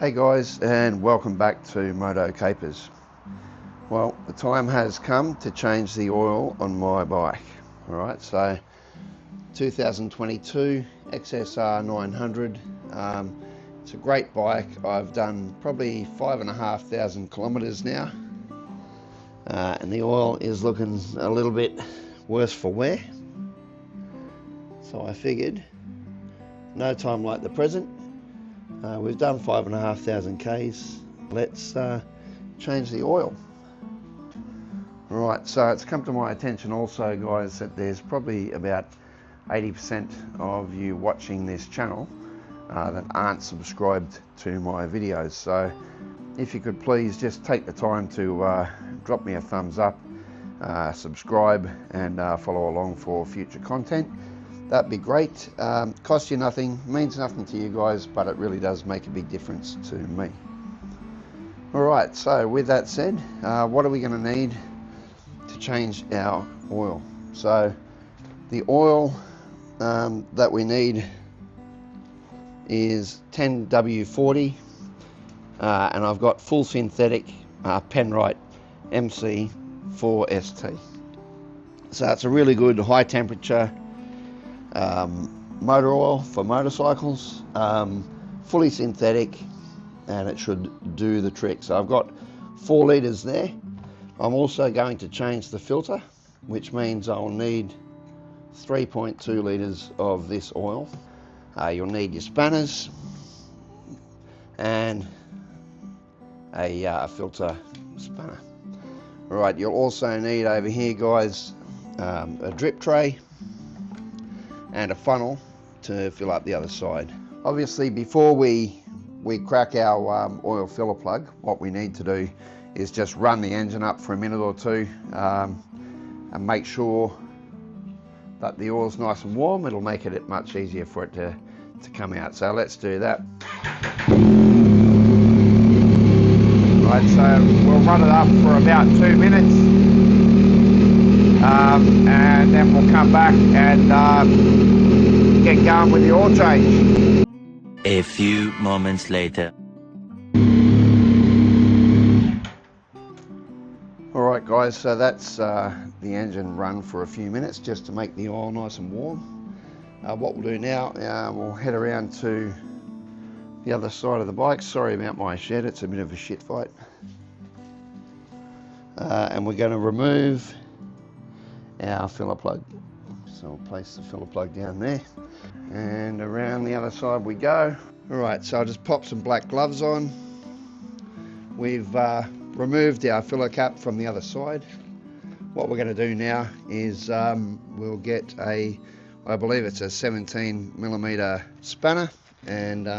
Hey guys, and welcome back to Moto Capers. Well, the time has come to change the oil on my bike. Alright, so 2022 XSR900. It's a great bike. I've done probably 5,500 kilometers now, and the oil is looking a little bit worse for wear. So I figured, no time like the present. We've done 5,500 Ks. Let's change the oil. Right, so it's come to my attention also, guys, that there's probably about 80% of you watching this channel that aren't subscribed to my videos. So if you could please just take the time to drop me a thumbs up, subscribe, and follow along for future content. That'd be great. Costs you nothing, means nothing to you guys, but it really does make a big difference to me. Alright, so with that said, what are we going to need to change our oil? So the oil that we need is 10W40, and I've got full synthetic Penrite MC4ST. So it's a really good high temperature motor oil for motorcycles, fully synthetic, and it should do the trick. So I've got 4 litres there. I'm also going to change the filter, which means I'll need 3.2 litres of this oil. You'll need your spanners and a filter spanner. Alright, you'll also need over here, guys, a drip tray and a funnel to fill up the other side. Obviously, before we crack our oil filler plug, what we need to do is just run the engine up for a minute or two and make sure that the oil's nice and warm. It'll make it much easier for it to come out. So let's do that. Right, so we'll run it up for about 2 minutes, and then we'll come back and get going with the oil change. A few moments later. Alright guys, so that's the engine run for a few minutes just to make the oil nice and warm. What we'll do now, we'll head around to the other side of the bike. Sorry about my shed, it's a bit of a shit fight. And we're going to remove our filler plug. So we'll place the filler plug down there, and around the other side we go. Alright, so I'll just pop some black gloves on. We've removed our filler cap from the other side. What we're going to do now is we'll get I believe it's a 17mm spanner, and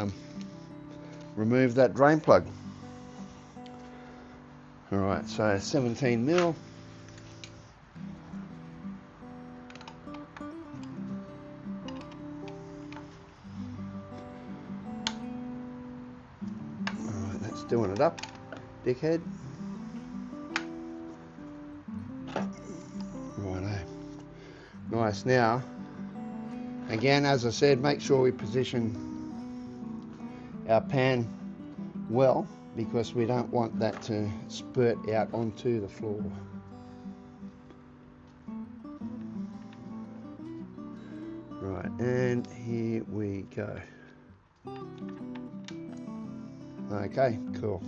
remove that drain plug. Alright, so 17mm. Alright, that's doing it up, dickhead. Righto. Nice. Now, again, as I said, make sure we position our pan well, because we don't want that to spurt out onto the floor. Right, and here we go. Okay, cool.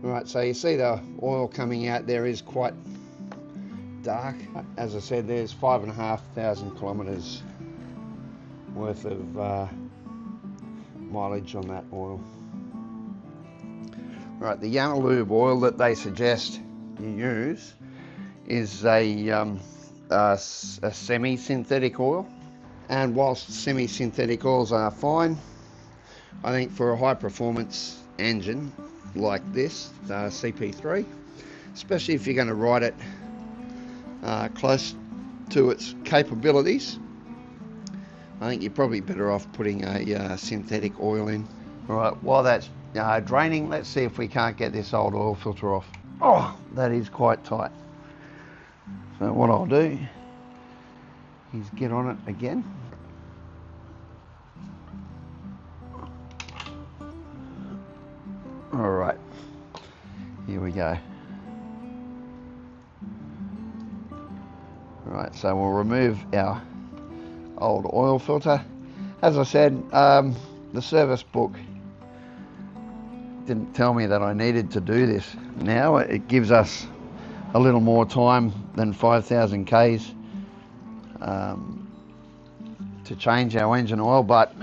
Alright, so you see the oil coming out there is quite dark. As I said, there's 5,500 kilometers worth of mileage on that oil. Right, the Yamaha lube oil that they suggest you use is a semi-synthetic oil, and whilst semi-synthetic oils are fine, I think for a high performance engine like this, CP3, especially if you're going to ride it close to its capabilities, I think you're probably better off putting a synthetic oil in. Alright, while that's draining, let's see if we can't get this old oil filter off. Oh, that is quite tight. So what I'll do is get on it again. Alright, here we go. Right, so we'll remove our old oil filter. As I said, the service book didn't tell me that I needed to do this. Now it gives us a little more time than 5,000 Ks to change our engine oil, but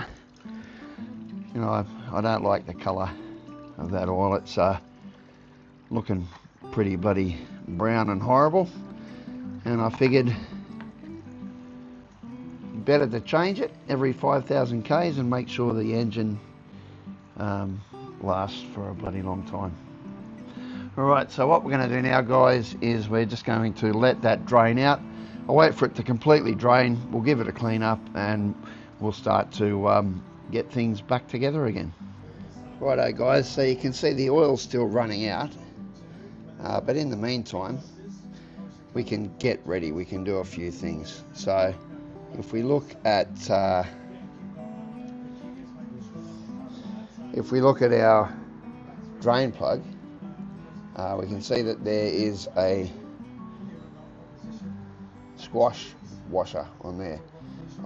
you know, I don't like the colour of that oil. It's looking pretty bloody brown and horrible, and I figured better to change it every 5,000 Ks and make sure the engine lasts for a bloody long time. Alright, so what we're going to do now, guys, is we're just going to let that drain out. I'll wait for it to completely drain, we'll give it a clean up, and we'll start to get things back together again. Righto guys, so you can see the oil's still running out, but in the meantime we can get ready, we can do a few things. So if we look at our drain plug, we can see that there is a squash washer on there,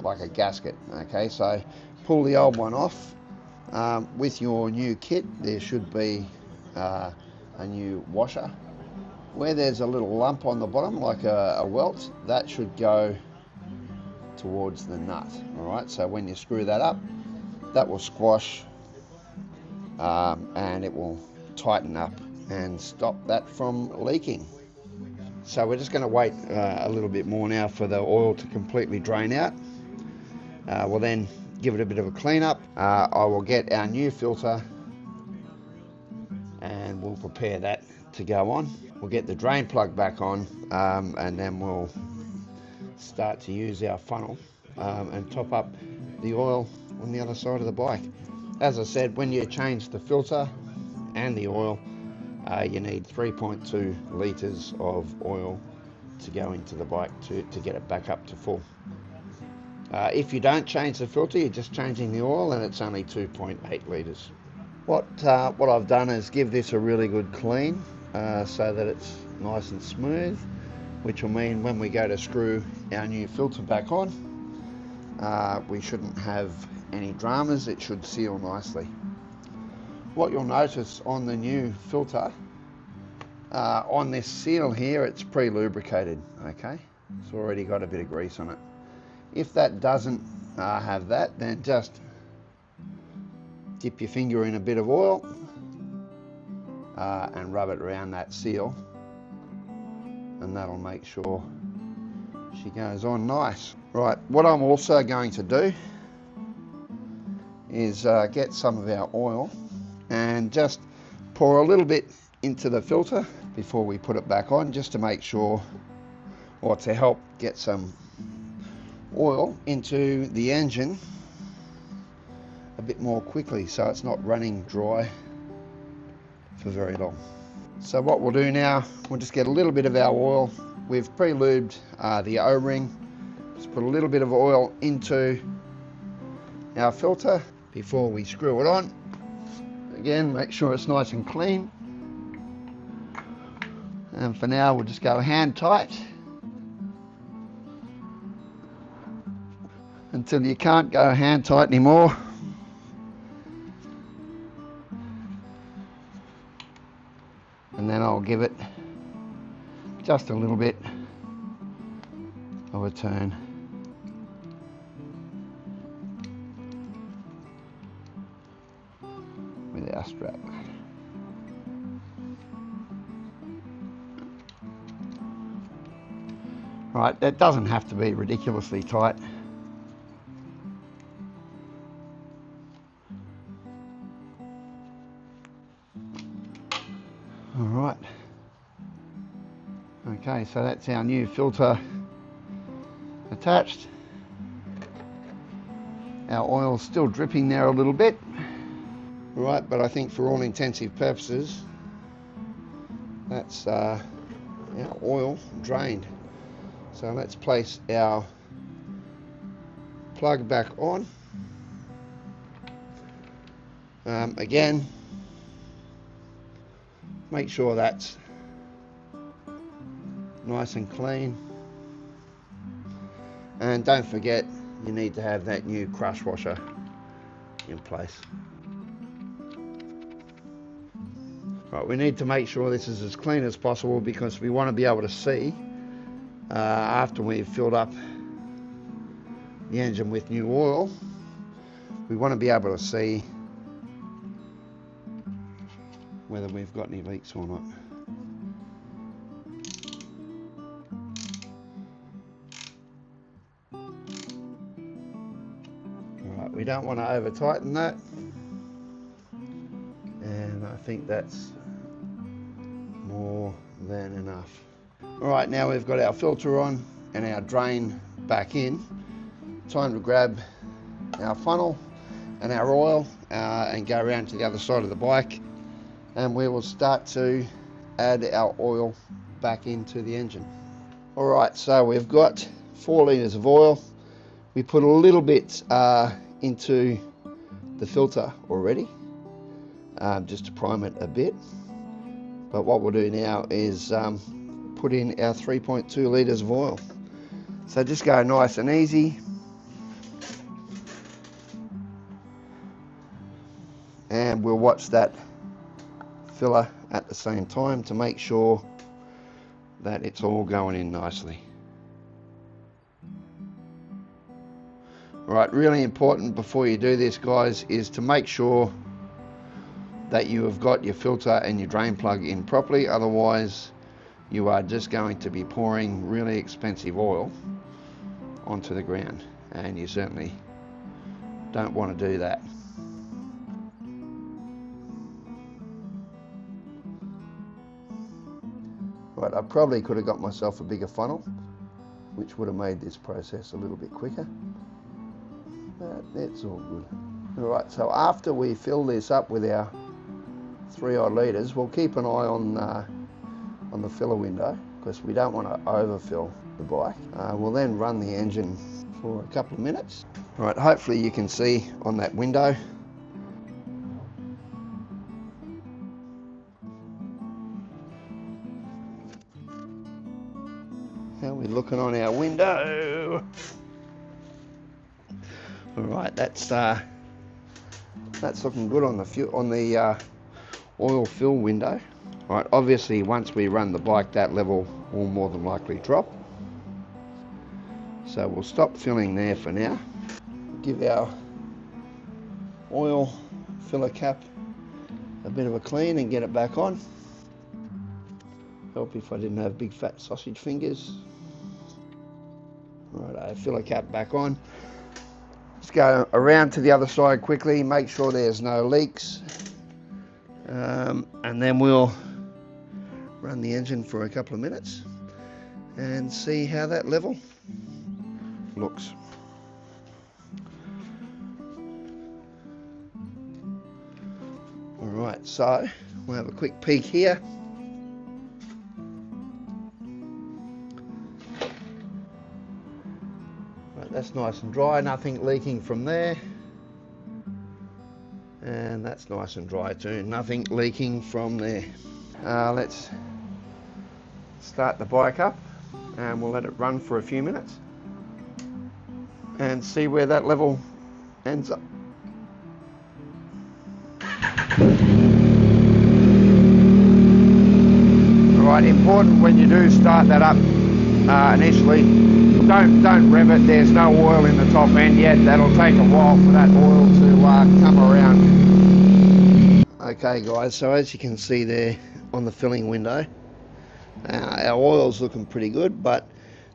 like a gasket. Okay, so pull the old one off. With your new kit there should be a new washer. Where there's a little lump on the bottom like a welt, that should go towards the nut. Alright, so when you screw that up, that will squash and it will tighten up and stop that from leaking. So we're just going to wait a little bit more now for the oil to completely drain out. We'll then give it a bit of a clean up. I will get our new filter and we'll prepare that to go on. We'll get the drain plug back on and then we'll start to use our funnel and top up the oil on the other side of the bike. As I said, when you change the filter and the oil, you need 3.2 litres of oil to go into the bike to get it back up to full. If you don't change the filter, you're just changing the oil, and it's only 2.8 litres. What I've done is give this a really good clean so that it's nice and smooth, which will mean when we go to screw our new filter back on, we shouldn't have any dramas. It should seal nicely. What you'll notice on the new filter, on this seal here, it's pre-lubricated. Okay, it's already got a bit of grease on it. If that doesn't have that, then just dip your finger in a bit of oil and rub it around that seal, and that'll make sure she goes on nice. Right, what I'm also going to do is get some of our oil and just pour a little bit into the filter before we put it back on, just to make sure, or to help get some oil into the engine a bit more quickly, so it's not running dry for very long. So what we'll do now, we'll just get a little bit of our oil. We've pre-lubed the O-ring. Just put a little bit of oil into our filter before we screw it on. Again, make sure it's nice and clean. And for now, we'll just go hand tight until you can't go hand tight anymore. And then I'll give it just a little bit of a turn. With our strap. Right, that doesn't have to be ridiculously tight. Alright. Okay, so that's our new filter attached. Our oil's still dripping there a little bit. Right, but I think for all intensive purposes, that's our oil drained. So let's place our plug back on. Again, Make sure that's nice and clean. And don't forget, you need to have that new crush washer in place. Right, we need to make sure this is as clean as possible because we want to be able to see after we've filled up the engine with new oil. We want to be able to see whether we've got any leaks or not. Alright, we don't want to over tighten that, and I think that's more than enough. Alright, now we've got our filter on and our drain back in. Time to grab our funnel and our oil and go around to the other side of the bike, and we will start to add our oil back into the engine. Alright, so we've got 4 litres of oil. We put a little bit into the filter already, just to prime it a bit. But what we'll do now is put in our 3.2 litres of oil. So just go nice and easy. And we'll watch that filler at the same time to make sure that it's all going in nicely. Alright, really important before you do this, guys, is to make sure that you have got your filter and your drain plug in properly. Otherwise you are just going to be pouring really expensive oil onto the ground, and you certainly don't want to do that. Right, I probably could have got myself a bigger funnel, which would have made this process a little bit quicker, but it's all good. Alright, so after we fill this up with our 3 odd litres, we'll keep an eye on the filler window because we don't want to overfill the bike. We'll then run the engine for a couple of minutes. Alright, hopefully you can see on that window. How are we looking on our window? Alright, that's looking good on the oil fill window. Right, obviously once we run the bike, that level will more than likely drop. So we'll stop filling there for now. Give our oil filler cap a bit of a clean and get it back on. Help if I didn't have big fat sausage fingers. Right, filler cap back on. Let's go around to the other side quickly, make sure there's no leaks. And then we'll run the engine for a couple of minutes and see how that level looks. Alright, so we'll have a quick peek here. Right, that's nice and dry, nothing leaking from there. And that's nice and dry too, nothing leaking from there. Let's start the bike up and we'll let it run for a few minutes and see where that level ends up. Alright, important when you do start that up initially, don't rev it. There's no oil in the top end yet. That'll take a while for that oil to come around. Okay guys, so as you can see there on the filling window, our oil's looking pretty good, but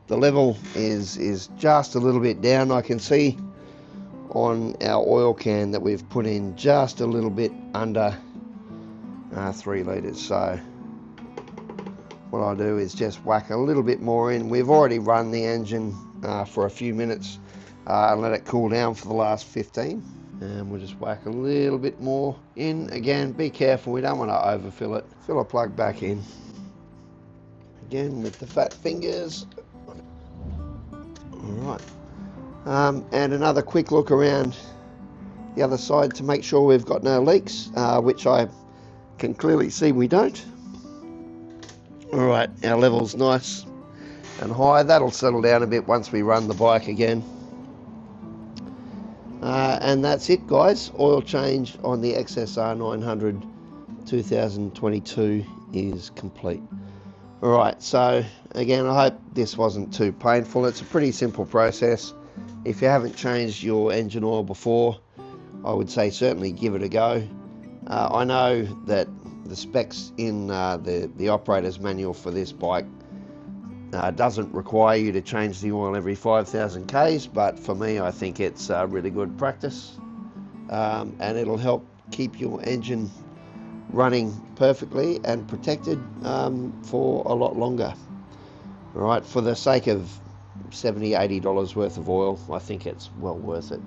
the level is just a little bit down. I can see on our oil can that we've put in just a little bit under 3 litres. So what I'll do is just whack a little bit more in. We've already run the engine for a few minutes and let it cool down for the last 15. And we'll just whack a little bit more in. Again, be careful, we don't want to overfill it. Fill a plug back in. Again with the fat fingers. Alright. And another quick look around the other side to make sure we've got no leaks, which I can clearly see we don't. Alright, our level's nice and high. That'll settle down a bit once we run the bike again. And that's it, guys. Oil change on the XSR900 2022 is complete. Alright, so again, I hope this wasn't too painful. It's a pretty simple process. If you haven't changed your engine oil before, I would say certainly give it a go. I know that the specs in the operator's manual for this bike doesn't require you to change the oil every 5,000 Ks, but for me, I think it's really good practice, and it'll help keep your engine running perfectly and protected for a lot longer. All right, for the sake of $70–80 worth of oil, I think it's well worth it.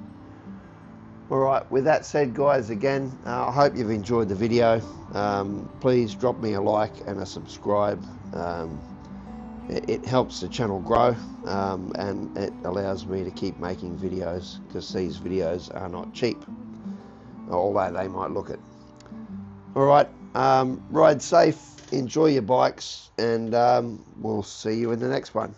All right, with that said, guys, again, I hope you've enjoyed the video. Please drop me a like and a subscribe. It helps the channel grow, and it allows me to keep making videos, because these videos are not cheap, although they might look it. All right, ride safe, enjoy your bikes, and we'll see you in the next one.